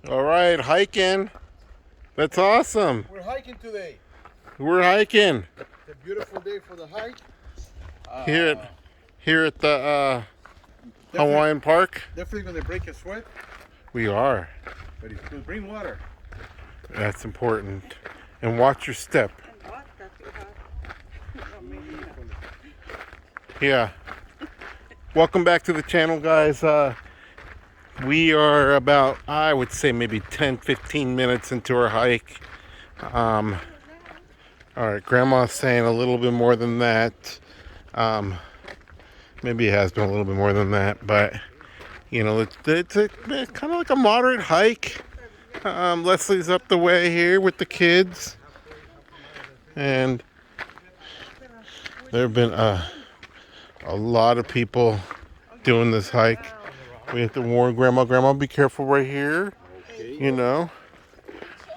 All right, hiking. That's awesome. We're hiking today. We're hiking. It's a beautiful day for the hike. Here at the Hawaiian Park. Definitely going to break a sweat. We are. But it's good. Bring water. That's important. And watch your step. Yeah. Welcome back to the channel, guys. We are about, I would say, maybe 10-15 minutes into our hike. All right, Grandma's saying a little bit more than that. Maybe it has been a little bit more than that, but you know, it's kind of like a moderate hike. Leslie's up the way here with the kids, and there have been a lot of people doing this hike. We have to warn Grandma, be careful right here. You know,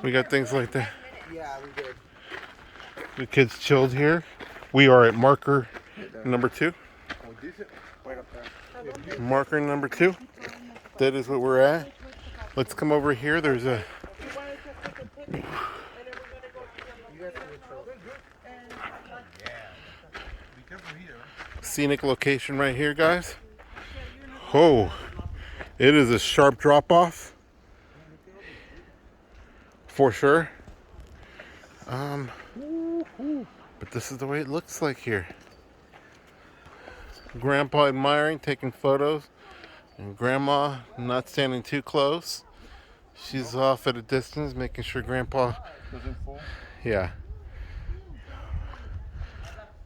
we got things like that. Yeah, we did. The kids chilled here. We are at marker number 2. Marker number 2. That is what we're at. Let's come over here. There's a scenic location right here, guys. Oh, it is a sharp drop off for sure. But this is the way it looks like here. Grandpa admiring, taking photos, and Grandma not standing too close. She's off at a distance, making sure Grandpa Doesn't fall. Yeah.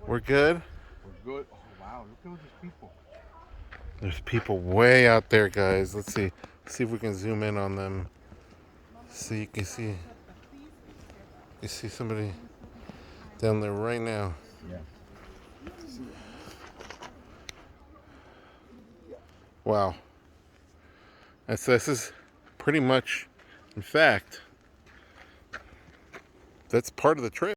We're good? We're good. Oh, wow. Look at all these people. There's people way out there, guys. Let's see. See if we can zoom in on them. So you can see. You see somebody down there right now. Yeah. Wow. This is pretty much, in fact, that's part of the trail.